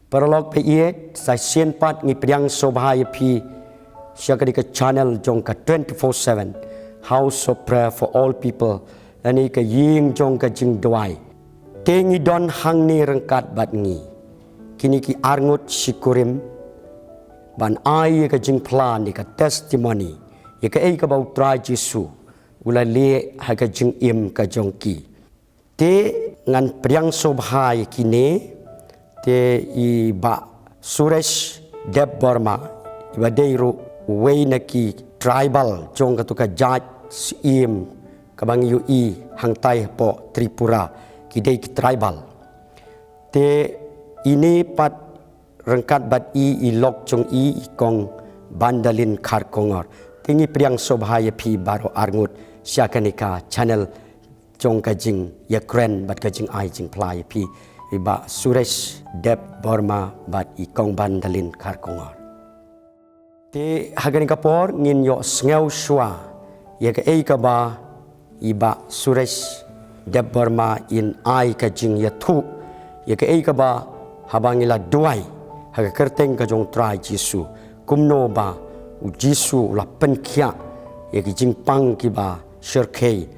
Perlok pe ie sai sien pat ngi priang sobhai pi syakari ke channel jong ka 24/7 House of Prayer for All People ani ke ying jong ka jing dwai tengi don hang ni rengkat bat ngi kini ki arngut sikurim ban ai ka jing plan ni ka testimony ye ka ei ka bau trai Jesu ulai le ha ka jing im ka jong ki te ngan priang sobhai kini te i ba Suresh Deb Burma iba deiru way naki tribal jong katuka jaj im kabang yu i hangtai po Tripura kidei ki tribal te ini pat rengkat bat i lok jong i kong bandalin kharkongor tingi priang sobhaya pi baro arngut syakanika channel jong kajing yakren bat kajing ai jing plai pi iba Suresh Deb Burma bat i kong bandalin kharkongor te hagani kapor ngin yo sngew shwa ye ka ei ka ba iba Suresh Deb Burma in ai ka jing ya thu ye ka ei ka ba habangila duai haga kerteng ka jong trai Jesu kumno ba u Jesu la penkhia ye ki jing pang ki ba shirkei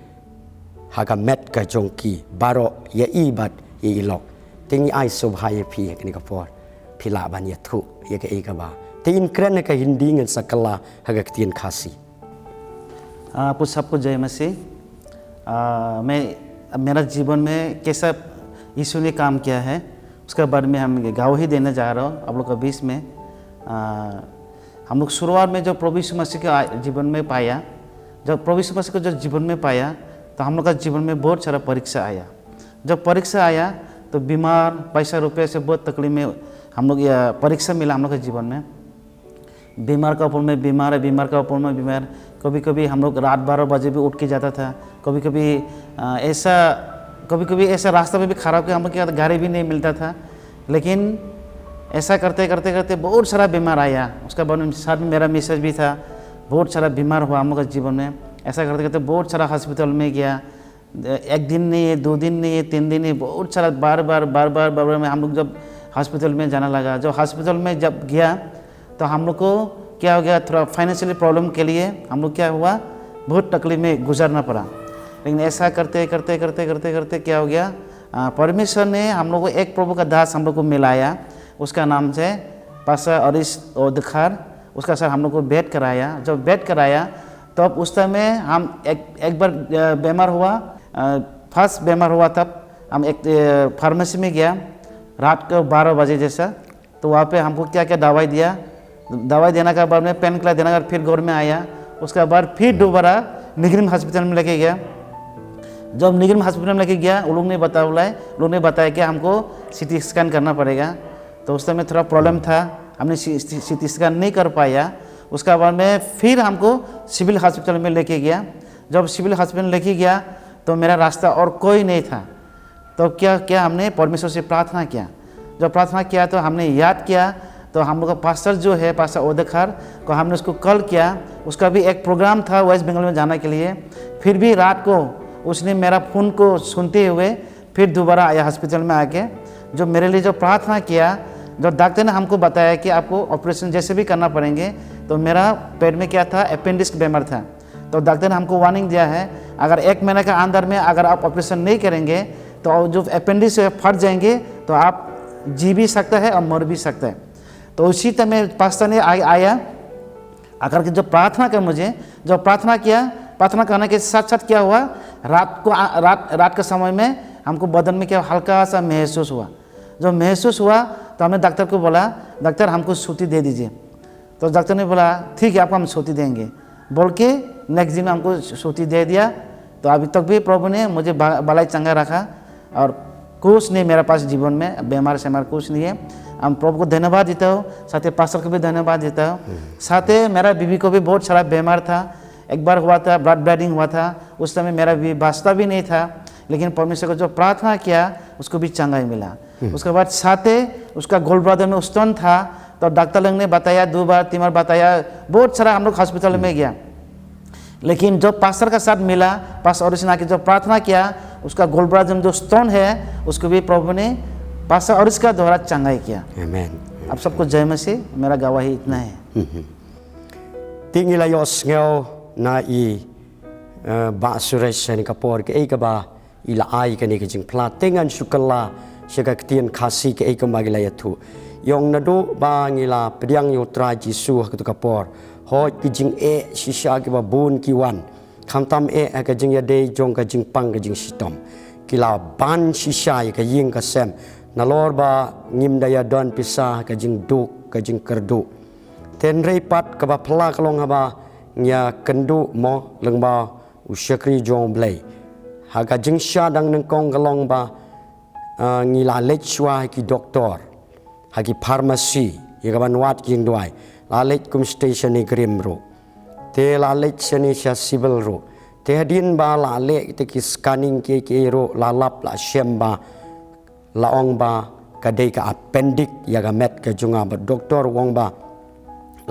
haga met ka jong ki baro ye ibat ye ilok tingi ai sobhaya pi kani kapor pila ban ya thu ye ka ei ka ba तीन करने का हिंदी में सकला हगक तीन खासी आप सबको जय मसीह। मैं मेरा जीवन में कैसा यीशु ने काम किया है उसके बारे में हम गवाही देने जा रहा हूँ आप लोग के बीच में। हम लोग शुरुआत में जो प्रभु यीशु मसीह के जीवन में पाया, जब प्रभु यीशु मसीह को जो जीवन में पाया तो हम लोग का जीवन में बहुत सारा परीक्षा आया। जब परीक्षा आया तो बीमार पैसा रुपये से बहुत तकलीफ में हम लोग यह परीक्षा मिला हम लोग के जीवन में। बीमार का ऊपर में बीमार है, बीमार का ऊपर में बीमार। कभी कभी हम लोग रात 12 बजे भी उठ के जाता था। कभी कभी ऐसा रास्ता में भी खराब किया हम लोग क्या गाड़ी भी नहीं मिलता था। लेकिन ऐसा करते करते करते बहुत सारा बीमार आया। उसका बाद में साथ में मेरा मिसेज भी था, बहुत सारा बीमार हुआ हम लोग के जीवन में। ऐसा करते करते बहुत सारा हॉस्पिटल में गया। एक दिन नहीं है, 2 दिन नहीं है, 3 दिन नहीं, बहुत सारा बार बार में हम लोग जब हॉस्पिटल में जाना लगा। जब हॉस्पिटल में जब गया तो हम लोग को क्या हो गया, थोड़ा फाइनेंशियली प्रॉब्लम के लिए हम लोग क्या हुआ, बहुत तकलीफ में गुजरना पड़ा। लेकिन ऐसा करते करते करते करते करते क्या हो गया, परमेश्वर ने हम लोग को एक प्रभु का दास हम लोग को मिलाया। उसका नाम से पास्टर अरिश ओदखार। उसका सर हम लोग को बेड कराया। जब बेड कराया तब उस समय हम एक बार बीमार हुआ, फर्स्ट बीमार हुआ तब हम एक फार्मेसी में गया रात को 12 बजे जैसा। तो वहाँ पे हमको क्या क्या दवाई दिया। दवाई देने के बाद में पेन किलर देने के बाद फिर घर में आया। उसके बाद फिर दोबारा निगरिम हॉस्पिटल में लेके गया। जब निगरिम हॉस्पिटल में लेके गया वो लोग ने बताया कि हमको सीटी स्कैन करना पड़ेगा। तो उस समय थोड़ा प्रॉब्लम था, हमने सीटी स्कैन नहीं कर पाया। उसके बाद में फिर हमको सिविल हॉस्पिटल में लेके गया। जब सिविल हॉस्पिटल में लेके गया तो मेरा रास्ता और कोई नहीं था। तो क्या हमने परमेश्वर से प्रार्थना किया। जब प्रार्थना किया तो हमने याद किया तो हम लोग का पास्टर जो है पास्टर ओदखार को हमने उसको कॉल किया। उसका भी एक प्रोग्राम था वेस्ट बंगाल में जाने के लिए। फिर भी रात को उसने मेरा फ़ोन को सुनते हुए फिर दोबारा आया हॉस्पिटल में आके, जो मेरे लिए जो प्रार्थना किया। जो डॉक्टर ने हमको बताया कि आपको ऑपरेशन जैसे भी करना पड़ेंगे। तो मेरा पेट में क्या था, अपेंडिक्स बीमार था। तो डॉक्टर ने हमको वार्निंग दिया है अगर 1 महीने के अंदर में अगर आप ऑपरेशन नहीं करेंगे तो जो अपेंडिक्स फट जाएंगे तो आप जी भी सकता है और मर भी सकता है। तो उसी समय पास्टर ने आया आकर के जो प्रार्थना किया, मुझे जो प्रार्थना किया, प्रार्थना करने के साथ साथ क्या हुआ, रात के समय में हमको बदन में क्या हल्का सा महसूस हुआ। जो महसूस हुआ तो हमने डॉक्टर को बोला डॉक्टर हमको सूती दे दीजिए। तो डॉक्टर ने बोला ठीक है आपको हम सूती देंगे बोल के नेक्स्ट दिन हमको सूती दे दिया। तो अभी तक भी प्रभु ने मुझे भलाई चंगा रखा और कुछ नहीं मेरे पास जीवन में बीमार से हमारा कुछ नहीं है। हम प्रभु को धन्यवाद देता हूँ, साथ ही पास्टर को भी धन्यवाद देता हूँ। साथ ही मेरा बीवी को भी बहुत सारा बीमार था, एक बार हुआ था ब्लड ब्लीडिंग हुआ था। उस समय मेरा बीवी बास्ता भी नहीं था, लेकिन परमेश्वर को जो प्रार्थना किया उसको भी चंगाई मिला। उसके बाद साथ ही उसका गोल्ड ब्रदर में स्टोन था। तो डॉक्टर लोग ने बताया 2 बार 3 बार बताया, बहुत सारा हम लोग हॉस्पिटल में गया। लेकिन जो पास्टर का साथ मिला, पास्टर ओरिजिना की जो प्रार्थना किया, उसका गोल्ड ब्रदर में जो स्टोन है उसको भी प्रभु ने पासा और इसका दोहरा चंगाई किया। Amen. आप सबको जय मसीह। मेरा गवाही इतना है। Tinggi layos ngau na I ba suresh ni kapor ke ka ba ila ai ke ni ke jing pla tengan sukala sega ketien kasih ke ka bagi layatu yong nadu ba ngila pediang yo tra Jisu ke kapor ho ki jing shisha ke ba bun ki wan kham tam ke jing ya de jong ka jing pang ke jing sitom kila ban shisha ke ying ka sem na lor ba ngim daya don pisah ke jing duk ke jing kerdu ten reipat ke ba pla kalong haba nya kendu mo lengba usyakri jong blai haga jingsha dang nengkong kalong ba ngila lechwa ki doktor hagi pharmacy yagaban wat king duai la lech kum station ni grim ro te la lech seni sha civil ro te hadin ba la le te ki scanning ke ro la lap la shemba la ong ba kadai ka appendix yaga met ke junga ba doktor wong ba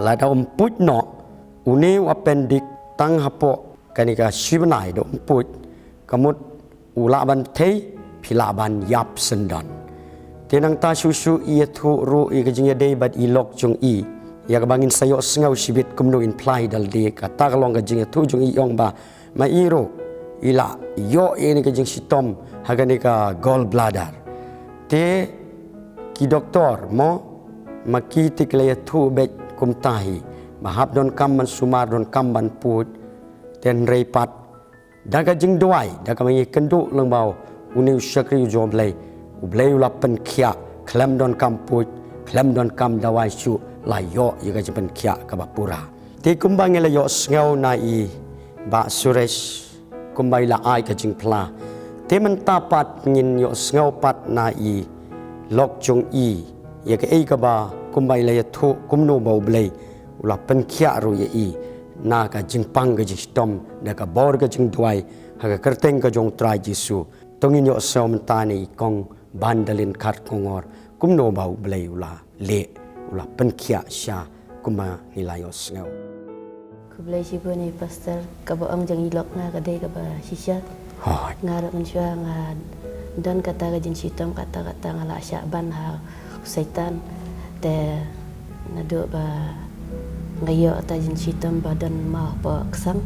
la da put no uneu appendix tang hapo kanika shibanai do put kamut ulaban thei philaban yap sendan tenang ta susu ia thu ru I kajing dei bat ilok jung I ya bangin sayo sngau sibit kumno in plai dal de kata kalong kajing thu jung I ong ba ma iro ila yo ini kajing sitom haganika gallbladder te ki doktor mo maki tiklaya thu bet kumtahi mahap don kam man sumar don kam ban put ten reipat daga jing doai daga mangi kendu lengbau uni usyakri joblay ublay ulapan kia klem don kam put klem don kam dawai su la yo yaga jipen kia kabapura ti kumbang la yo sngau na I ba suresh kumbai la ai ka jing pla te man tapat ngin yo sngau pat na I lok chung I yaga ei ka ba kumbai la ya thu kumno bau blay ulapan kia ru ya I na ka jing pang ka jing stom na ka bor ka jing duai haga kerteng ka jong trai Jisu tongin yo saw mentani kong bandalin khat kongor kumno bau blay ula le ula pen kia sha kuma nilayos ngau kublai sibu ni pastor ka ba ang jang ilok nga ka dei ka ba sisya ngarap man siya nga dan kata ka jing sitom kata ngala sya ban ha setan te nado ba ngayo ta jin sitam badan mau pa ksang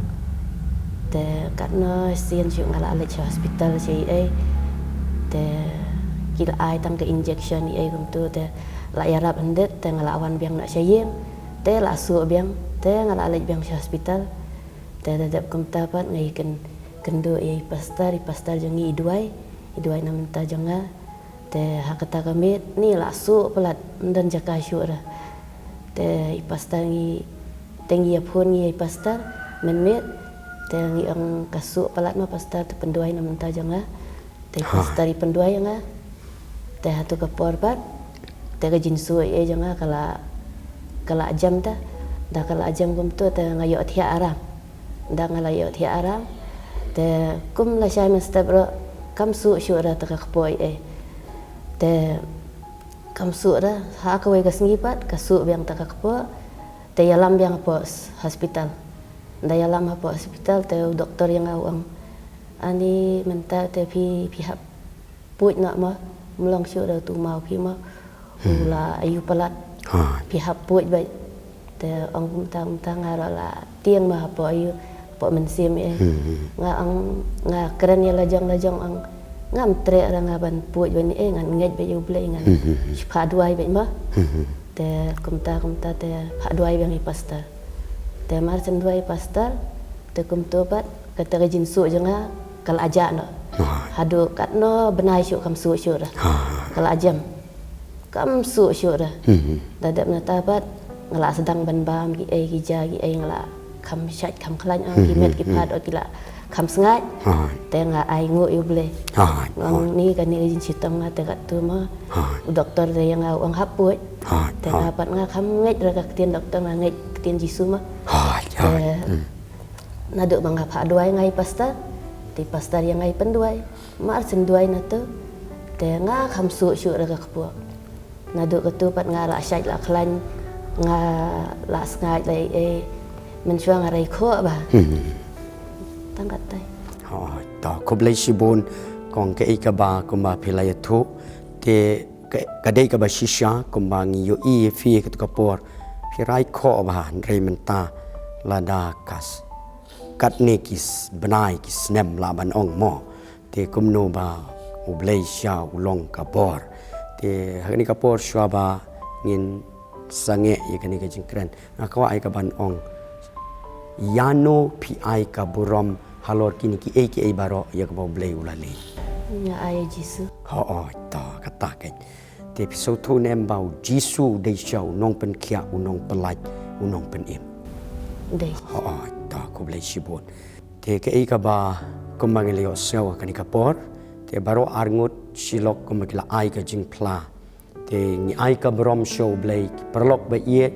te katno sien syuk ngala ale hospital si te kila ai tang ke injection ai kum tu te la yarap andet te ngala awan biang nak syeng te la su biang te ngala ale biang hospital te dadap kum tapat ngai kendo pastar jangi iduai nam ta janga te hakata kami ni la su pelat dan jaka syura te pastar ngi tengi apun ngi pastar menmet te ngi ang kasu pelat ma pastar tu penduai nam ta janga te pastar I penduai nga te hatu ka porbat te ka jinsu janga kala jam ta da kala jam kum tu te ngayo thia aram da ngalayo thia aram te kum la syai mastabro kam su syura ta ka khpoi te kam su ra ha ka wei ka singipat ka su biang ta ka khpo te yalam biang po hospital da yalam po hospital te doktor yang awang ani menta te pi hap puit na ma mlong syu da tu mau pi ma ula ayu palat pi hap puit bai te ong ta ngara la tiang ma po ayu po mensim nga keren ya lajang ang ngam tre ra nga ban puit ban ngan ngej be ublai ngan pha duai be ma te kumta te pha duai bang I pastor te mar chen duai pastor te kum to pat kata ka jin su janga kal aja no hadu kat no benai syuk kam su syuk ra kal ajam kam su syuk ra dadap na tapat ngala sedang ban bam gi ja gi ngala kam syat kam klan ang gi met gi phat ot gila kam sengat te nga ai ngo ublai ang ni kan ni jin sitam nga te kat tu ma doktor de yang ang haput te dapat nga kam ngej ra ka tien doktor nga ngej tien Jisu ma nado bang pha duai ngai pastor ti pastor yang ngai penduai mar sen duai na tu te nga kam su syuk ra ka khpu nado ka tu pat nga la syat la klan nga la sngai lai men syua nga rai kho ba tangkat tai ta kublai sibun kong ke ikaba kuma pilaya thu te kadai ka ba shisha kumbangi yo i fi ka kapor pirai ko ba rei menta lada kas kat ne kis benai kis nem la ban ong mo te kumno ba ublei sha ulong kapor te hani kapor shwa ba ngin sange ye kani ka jingkran akawa ai ka ban ong yano pi ai ka burom halor kini ki ai baro ya ka ublei ulali nya ai jisu ho ta kata ke te episode tu nem bau jisu dei show nong pen kia unong pelaj unong pen im dei ho ta ko blei sibon te ke ai ka ba kumangilio sewa kani kapor te baro arngut silok kumagila ai ka jing pla te ni ai ka brom show blei perlok ba ye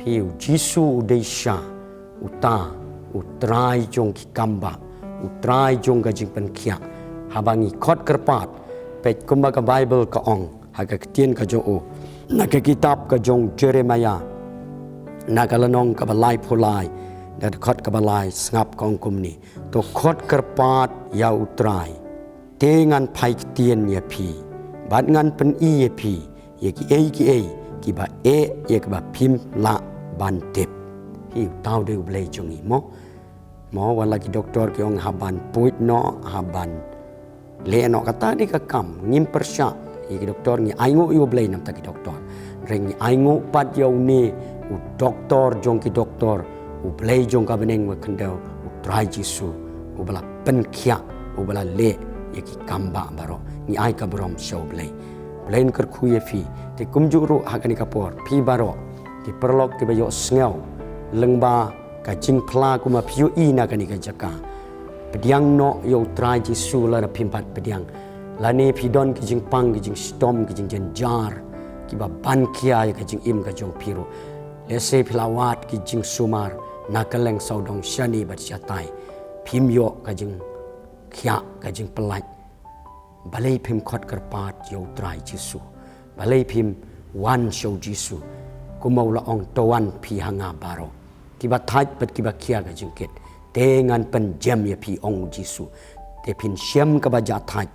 piu jisu dei sha uta utrai jong ki kamba utrai jong ka jing pen kia habangi khot kerpat pet kumba ka bible ka ong haga ketien ka jo na ka kitab ka jong Jeremiah na ka lanong ka balai phulai dat khot ka balai ngap kong kumni to khot kerpat ya utrai te ngan phai ketien ya phi bat ngan pen i ya phi ye ki ki ba ye ka ba phim la ban tep hi tau de blai jong i mo wala ki doktor ki ong haban puit no haban le no kata di ka kam ngim persya i doktor ni aingo yo blai nam ta ki doktor reng ni aingo pat yo ni u doktor jong ki doktor u blai jong ka beneng wa kendau u trai jisu u bala pen khia u bala le ye ki kamba baro ni ai ka brom show blai blain ker khu ye fi te kumjuru hakani ka por phi baro ti perlok ti bayo sngew lengba ka jing phla kuma phiu i na kani ka jaka pediang no yo trai jisu la na pimpat pediang la ne pidon ki jing pang ki jing storm ki jing jar ki ba ban kia ki jing im ka jong piru le se philawat ki jing sumar nakaleng saudong shani bat chatai phim yo ka jing khia ka jing pelaj balai phim khot karpat yo trai jisu balai phim wan show jisu kumau la ong towan phi hanga baro ki ba thai pat ki ba khia ka jing ket dengan penjam ya pi ong jisu te pin syam ka baja thai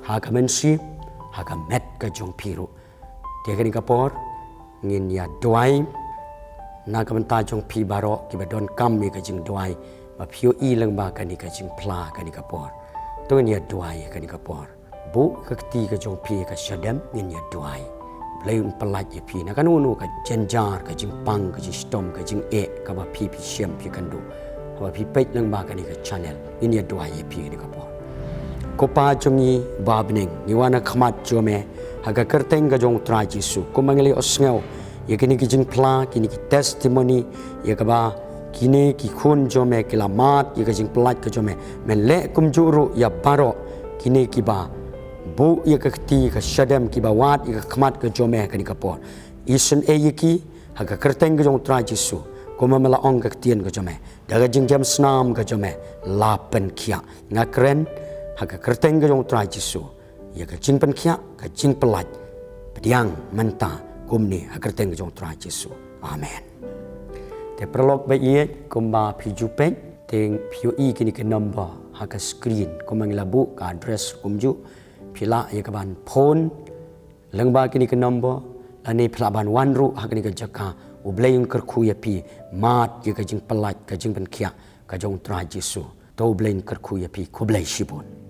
ha ka men si ha ka met ka jong piru te ka ni ka por ngin ya doai na ka menta jong pi baro ki ba don kam mi ka jing doai ma phiu i lang ba ka ni ka jing pla ka ni ka por to ni ya doai ka ni ka por bu ka ti ka jong pi ka shadam ni ya doai Lain pelaj ya pi na kan unu ka jenjar ka jing pang ka jing stom ka jing ka ba pi syam pi kandu wa pi pet lang ba ka ni ka channel ini ya doa ye pi ni ka po ko pa jongi babning ni wana khamat jome haga kerteng ka jong tra jisu ko mangeli osngau ye kini ki jing pla kini ki testimony ye ka ba kini ki khun jome kilamat ye ka jing pelaj ka jome men le kum juru ya baro kini ki ba bu ye ka ti ka shadam ki ba wat ye ka khamat ka jome ka ni ka po isen ye ki haga kerteng ka jong tra jisu ko mamela ong ka tien ka jome daga jing jam snam ka jome lapen khia nga kren haga kerteng ka jong tra jisu ya ka jing pen khia ka jing pelaj pediang menta kumni haga kerteng ka jong tra jisu amen te prolog ba ye kumba phijupen teng phiu i kini ke number haga screen kumanglabu ka address kumju phila ye ka ban phone lengba kini ke number ani phila ban wan ru haga ni ka jaka ublayung kerku ya pi mat ye ka jing pelaj ka jing pen khia ka jong tra jisu to ublayung kerku ya pi kublai shibun